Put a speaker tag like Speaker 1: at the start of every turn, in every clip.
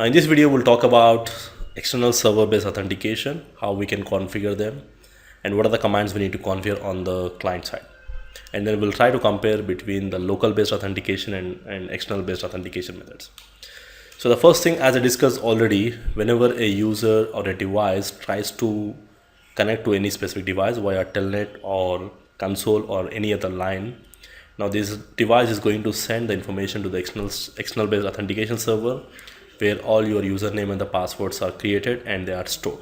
Speaker 1: Now in this video, we'll talk about external server-based authentication, how we can configure them, and what are the commands we need to configure on the client side. And then we'll try to compare between the local-based authentication and external-based authentication methods. So the first thing, as I discussed already, whenever a user or a device tries to connect to any specific device via telnet or console or any other line, now this device is going to send the information to the external-based authentication server, where all your username and the passwords are created and they are stored.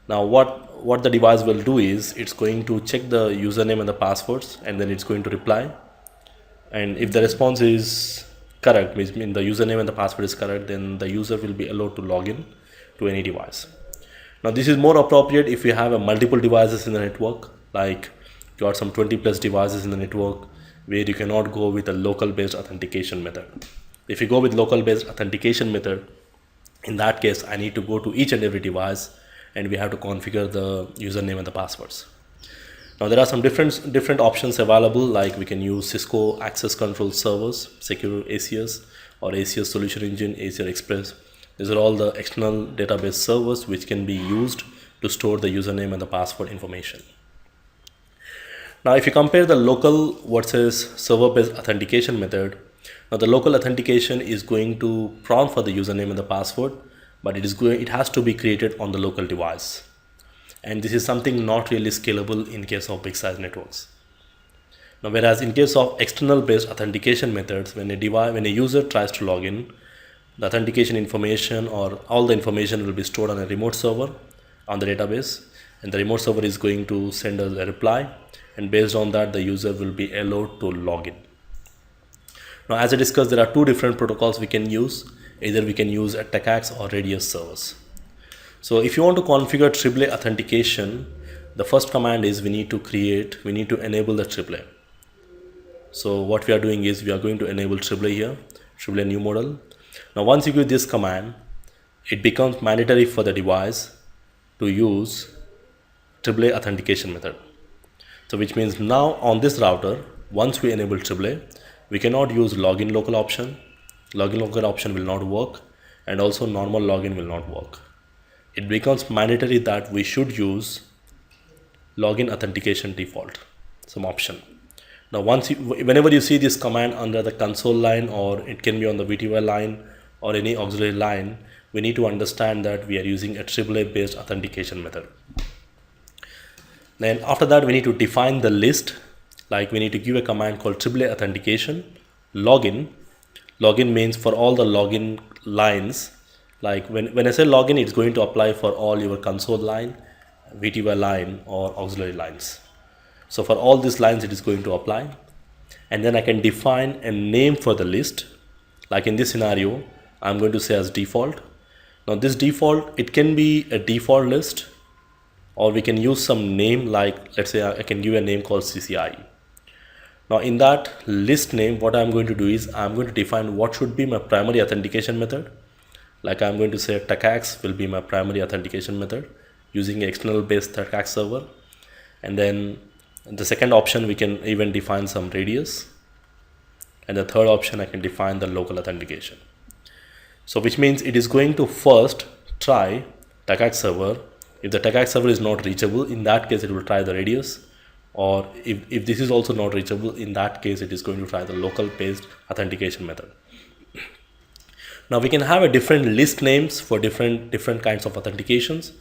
Speaker 1: Now what the device will do is it's going to check the username and the passwords, and then it's going to reply. And if the response is correct, which means the username and the password is correct, then the user will be allowed to log in to any device. Now this is more appropriate if you have multiple devices in the network, like you got some 20 plus devices in the network, where you cannot go with a local based authentication method. If you go with local based authentication method, in that case I need to go to each and every device and we have to configure the username and the passwords. Now there are some different options available, like we can use Cisco Access Control Servers, Secure ACS, or ACS Solution Engine, ACS Express. These are all the external database servers which can be used to store the username and the password information. Now if you compare the local versus server-based authentication method, now the local authentication is going to prompt for the username and the password, but it has to be created on the local device. And this is something not really scalable in case of big size networks. Now whereas in case of external based authentication methods, when a user tries to log in, the authentication information or all the information will be stored on a remote server on the database, and the remote server is going to send us a reply, and based on that the user will be allowed to log in. Now as I discussed, there are two different protocols we can use. Either we can use a TACACS or RADIUS servers. So if you want to configure AAA authentication, the first command is we need to enable the AAA. So what we are doing is we are going to enable AAA here, AAA new model. Now once you give this command, it becomes mandatory for the device to use AAA authentication method. So which means now on this router, once we enable AAA, we cannot use login local option. Login local option will not work, and also normal login will not work. It becomes mandatory that we should use login authentication default, some option. Now whenever you see this command under the console line, or it can be on the VTY line or any auxiliary line, we need to understand that we are using a AAA based authentication method. Then after that, we need to define the list. Like we need to give a command called AAA authentication login. Login means for all the login lines. Like when I say login, it's going to apply for all your console line, VTY line, or auxiliary lines. So for all these lines, it is going to apply. And then I can define a name for the list. Like in this scenario, I'm going to say as default. Now this default, it can be a default list, or we can use some name, like let's say I can give a name called CCIE. Now in that list name, what I'm going to do is I'm going to define what should be my primary authentication method. Like I'm going to say TACACS will be my primary authentication method using an external based TACACS server. And then the second option, we can even define some radius. And the third option, I can define the local authentication. So which means it is going to first try TACACS server. If the TACACS server is not reachable, in that case it will try the radius. Or if this is also not reachable, in that case it is going to try the local based authentication method. Now we can have a different list names for different kinds of authentications,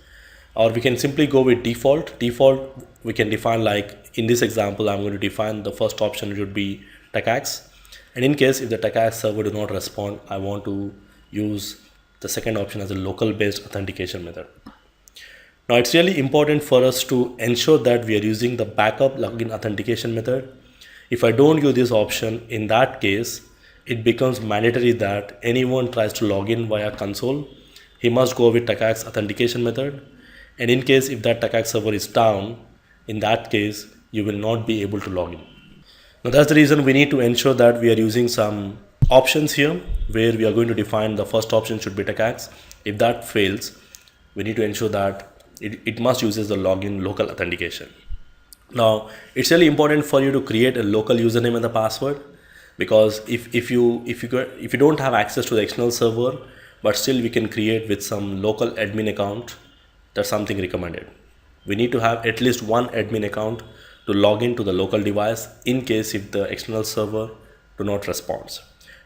Speaker 1: or we can simply go with default. Default we can define, like in this example, I'm going to define the first option should be TACACS, and in case if the TACACS server do not respond, I want to use the second option as a local based authentication method. Now it's really important for us to ensure that we are using the backup login authentication method. If I don't use this option, in that case, it becomes mandatory that anyone tries to log in via console, he must go with TACACS authentication method. And in case if that TACACS server is down, in that case, you will not be able to log in. Now that's the reason we need to ensure that we are using some options here, where we are going to define the first option should be TACACS. If that fails, we need to ensure that it must use the login local authentication. Now it's really important for you to create a local username and the password, because if you don't have access to the external server, but still we can create with some local admin account. That's something recommended. We need to have at least one admin account to log into the local device in case if the external server do not respond.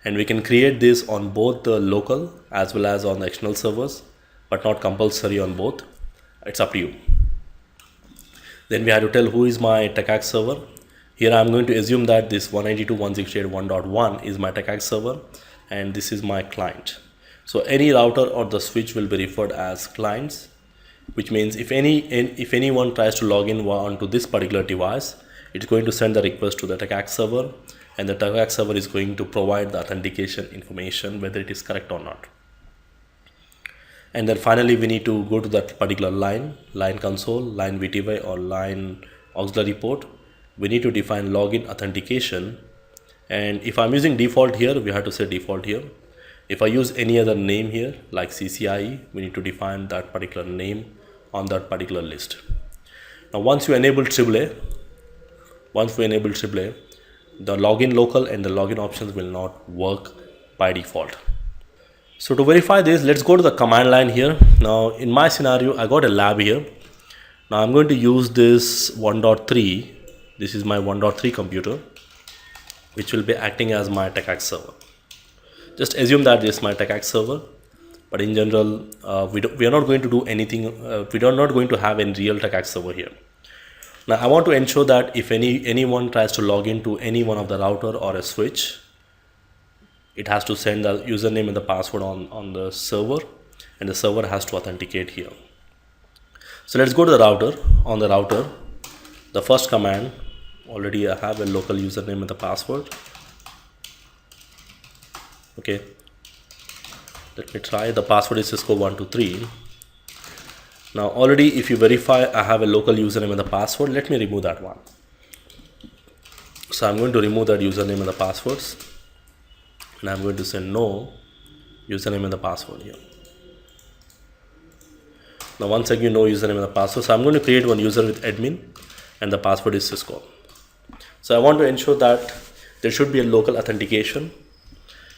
Speaker 1: And we can create this on both the local as well as on the external servers, but not compulsory on both. It's up to you. Then we have to tell who is my TACACS server. Here I'm going to assume that this 192.168.1.1 is my TACACS server and this is my client. So any router or the switch will be referred as clients, which means if anyone tries to log in onto this particular device, it's going to send the request to the TACACS server, and the TACACS server is going to provide the authentication information whether it is correct or not. And then finally we need to go to that particular line console, line VTY or line auxiliary port. We need to define login authentication, and if I'm using default here, we have to say default here. If I use any other name here like CCIE, we need to define that particular name on that particular list. Now once you enable AAA, the login local and the login options will not work by default. So to verify this, let's go to the command line here. Now in my scenario, I got a lab here. Now I'm going to use this 1.3. This is my 1.3 computer, which will be acting as my TACACS server. Just assume that this is my TACACS server, but in general, we are not going to do anything. We are not going to have a real TACACS server here. Now I want to ensure that if anyone tries to log into any one of the router or a switch, it has to send the username and the password on the server, and the server has to authenticate here. So let's go to the router. On the router, the first command, already I have a local username and the password. Okay, let me try. The password is Cisco123. Now already if you verify I have a local username and the password, let me remove that one. So I'm going to remove that username and the passwords, and I'm going to say no username and the password here. Now once again, no username and the password. So I'm going to create one user with admin and the password is Cisco. So I want to ensure that there should be a local authentication,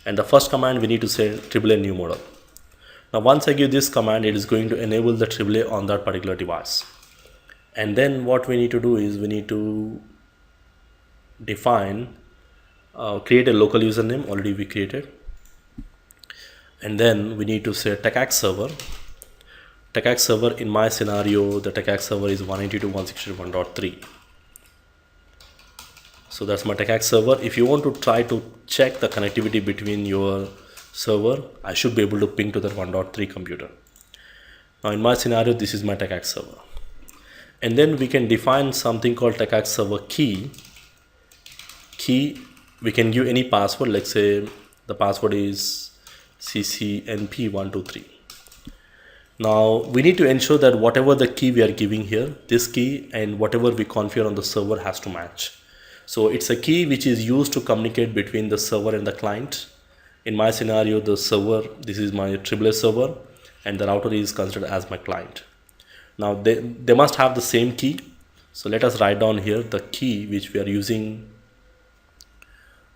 Speaker 1: and the first command we need to say AAA new model. Now once I give this command, it is going to enable the AAA on that particular device. And then what we need to do is we need to define, create a local username, already we created. And then we need to say TACACS server. TACACS server, in my scenario, the TACACS server is 192.168.1.3. So that's my TACACS server. If you want to try to check the connectivity between your server, I should be able to ping to that 1.3 computer. Now in my scenario, this is my TACACS server. And then we can define something called TACACS server key. We can give any password. Let's say the password is CCNP 123. Now we need to ensure that whatever the key we are giving here, this key and whatever we configure on the server has to match. So it's a key which is used to communicate between the server and the client. In my scenario, the server, this is my AAA server, and the router is considered as my client. Now they must have the same key. So let us write down here the key which we are using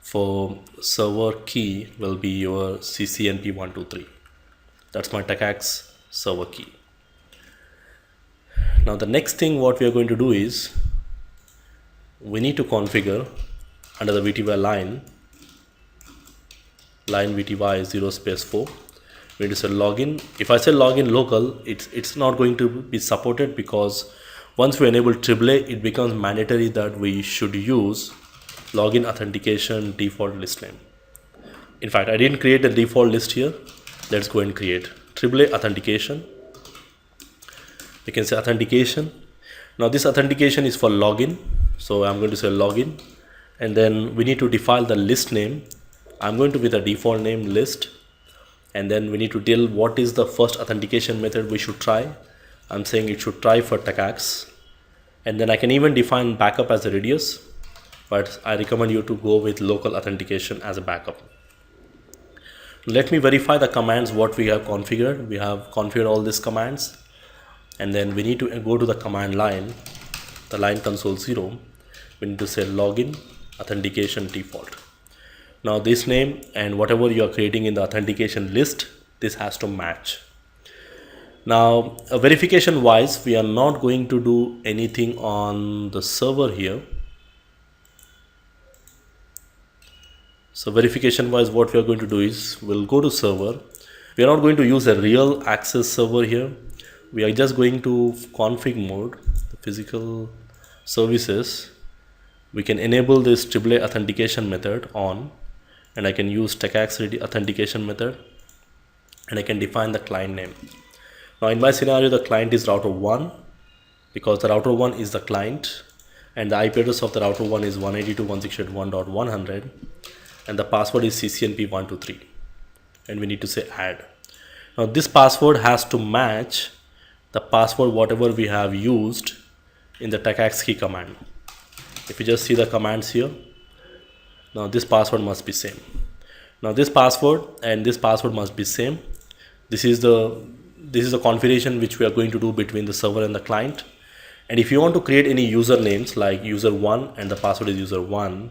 Speaker 1: for server key will be your CCNP 123. That's my TACACS server key. Now the next thing what we are going to do is we need to configure under the VTY line VTY 0/4. We need to say login. If I say login local, it's not going to be supported, because once we enable AAA, it becomes mandatory that we should use login authentication default list name. In fact, I didn't create a default list here. Let's go and create AAA authentication. We can say authentication. Now this authentication is for login, so I'm going to say login, and then we need to define the list name. I'm going to with the default name list, and then we need to tell what is the first authentication method we should try. I'm saying it should try for TACACS, and then I can even define backup as a RADIUS, but I recommend you to go with local authentication as a backup. Let me verify the commands what we have configured. We have configured all these commands, and then we need to go to the command line, the line console 0. We need to say login authentication default. Now this name and whatever you are creating in the authentication list, this has to match. Now, verification wise, we are not going to do anything on the server here. So verification wise, what we are going to do is we'll go to server. We are not going to use a real access server here. We are just going to config mode, the physical services. We can enable this AAA authentication method on, and I can use TACACS authentication method, and I can define the client name. Now in my scenario, the client is router 1 because the router 1 is the client, and the IP address of the router 1 is 192.168.1.100, and the password is CCNP123, and we need to say add. Now this password has to match the password whatever we have used in the TACACS key command. If you just see the commands here, now this password must be same. Now this password and this password must be same. This is the configuration which we are going to do between the server and the client. And if you want to create any usernames like user1 and the password is user1,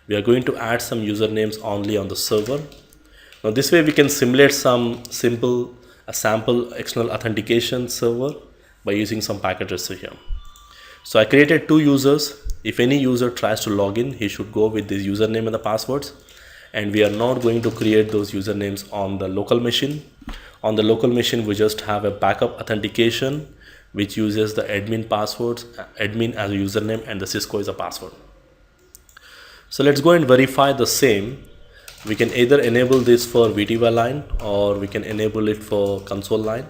Speaker 1: we are going to add some usernames only on the server. Now this way we can simulate some simple sample external authentication server by using some packet tracer here. So I created 2 users. If any user tries to log in, he should go with this username and the passwords. And we are not going to create those usernames on the local machine. On the local machine, we just have a backup authentication which uses the admin passwords, admin as a username, and the Cisco is a password. So let's go and verify the same. We can either enable this for VTY line or we can enable it for console line.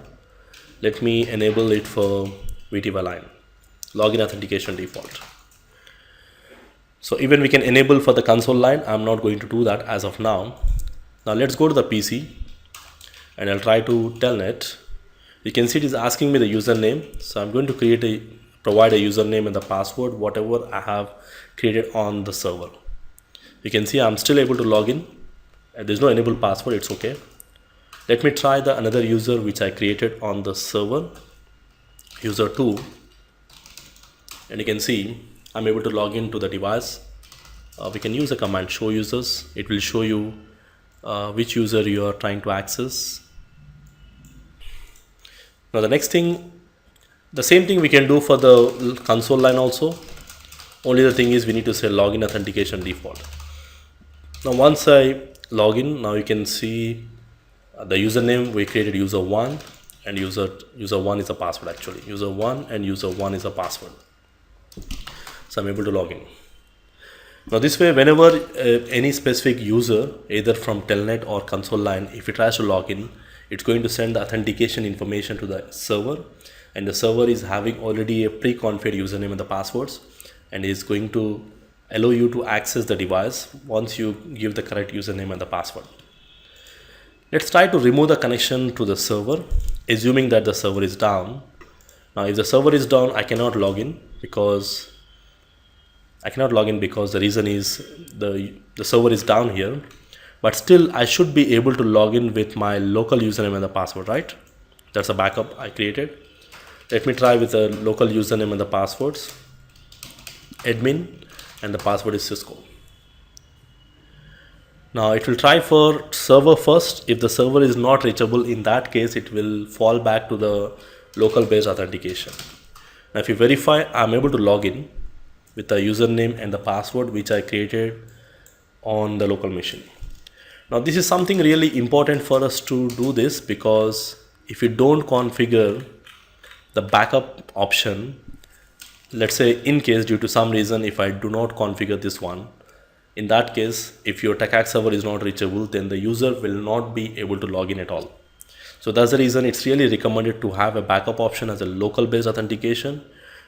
Speaker 1: Let me enable it for VTY line, login authentication default. So even we can enable for the console line. I'm not going to do that as of now. Now let's go to the PC and I'll try to telnet. You can see it is asking me the username. So I'm going to provide a username and the password, whatever I have created on the server. You can see I'm still able to log in. There's no enable password, it's okay. Let me try the another user which I created on the server, user 2. And you can see I'm able to log into the device. We can use a command show users. It will show you which user you are trying to access. Now the next thing, the same thing we can do for the console line also. Only the thing is we need to say login authentication default. Now once I log in, now you can see the username we created user1 and user1 is a password actually. User1 and user1 is a password. So I'm able to log in. Now this way, whenever any specific user, either from telnet or console line, if it tries to log in, it's going to send the authentication information to the server, and the server is having already a pre-configured username and the passwords, and is going to allow you to access the device once you give the correct username and the password. Let's try to remove the connection to the server, assuming that the server is down. Now if the server is down, I cannot log in because the reason is the server is down here, but still I should be able to log in with my local username and the password, right? That's a backup I created. Let me try with the local username and the passwords, admin, and the password is Cisco. Now it will try for server first. If the server is not reachable, in that case it will fall back to the local based authentication. Now if you verify, I'm able to log in with the username and the password which I created on the local machine. Now this is something really important for us to do this, because if you don't configure the backup option, let's say in case due to some reason if I do not configure this one, in that case if your TACACS server is not reachable, then the user will not be able to log in at all. So that's the reason it's really recommended to have a backup option as a local based authentication,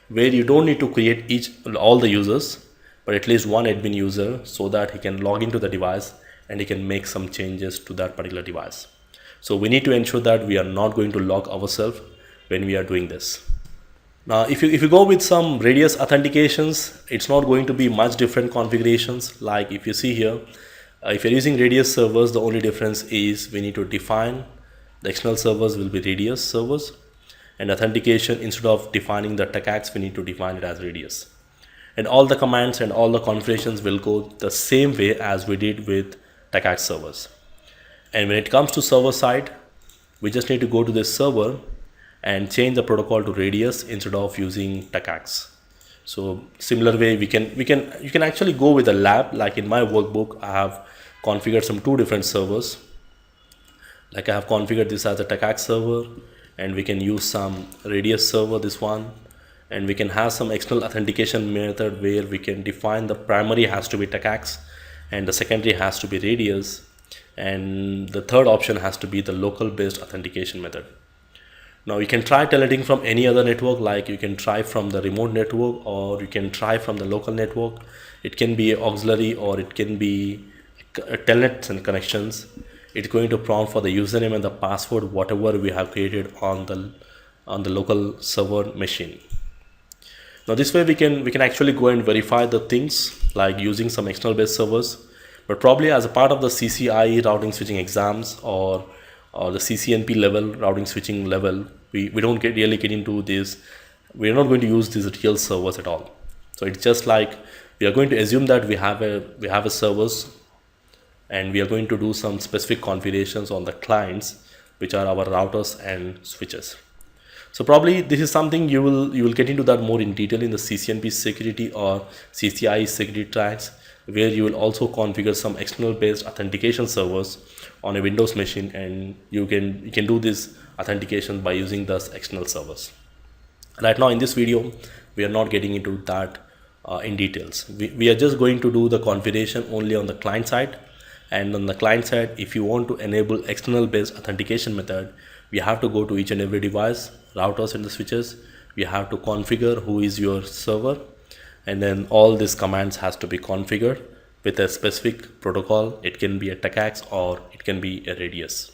Speaker 1: where you don't need to create all the users, but at least one admin user, so that he can log into the device and he can make some changes to that particular device. So we need to ensure that we are not going to log ourselves when we are doing this. Now if you go with some RADIUS authentications, it's not going to be much different configurations. Like if you see here, if you're using RADIUS servers, the only difference is we need to define the external servers will be RADIUS servers, and authentication, instead of defining the TACACS, we need to define it as RADIUS. And all the commands and all the configurations will go the same way as we did with TACACS servers. And when it comes to server side, We just need to go to this server and change the protocol to RADIUS instead of using TACACS. So similar way, you can actually go with a lab. Like in my workbook, I have configured some 2 different servers. Like I have configured this as a TACACS server, and we can use some RADIUS server, this one, and we can have some external authentication method where we can define the primary has to be TACACS and the secondary has to be RADIUS, and the third option has to be the local based authentication method. Now you can try telnetting from any other network, like you can try from the remote network or you can try from the local network. It can be auxiliary or it can be telnets and connections. It's going to prompt for the username and the password whatever we have created on the local server machine. Now this way we can actually go and verify the things like using some external based servers, but probably as a part of the CCIE routing switching exams or the CCNP level routing switching level, we don't really get into this. We're not going to use these real servers at all. So it's just like we are going to assume that we have a servers, and we are going to do some specific configurations on the clients, which are our routers and switches. So probably this is something you will get into that more in detail in the CCNP security or CCIE security tracks, where you will also configure some external based authentication servers on a Windows machine, and you can do this authentication by using those external servers. Right now in this video, we are not getting into that in details. We are just going to do the configuration only on the client side. And on the client side, if you want to enable external based authentication method, we have to go to each and every device, routers and the switches. We have to configure who is your server, and then all these commands has to be configured with a specific protocol. It can be a TACACS or it can be a RADIUS.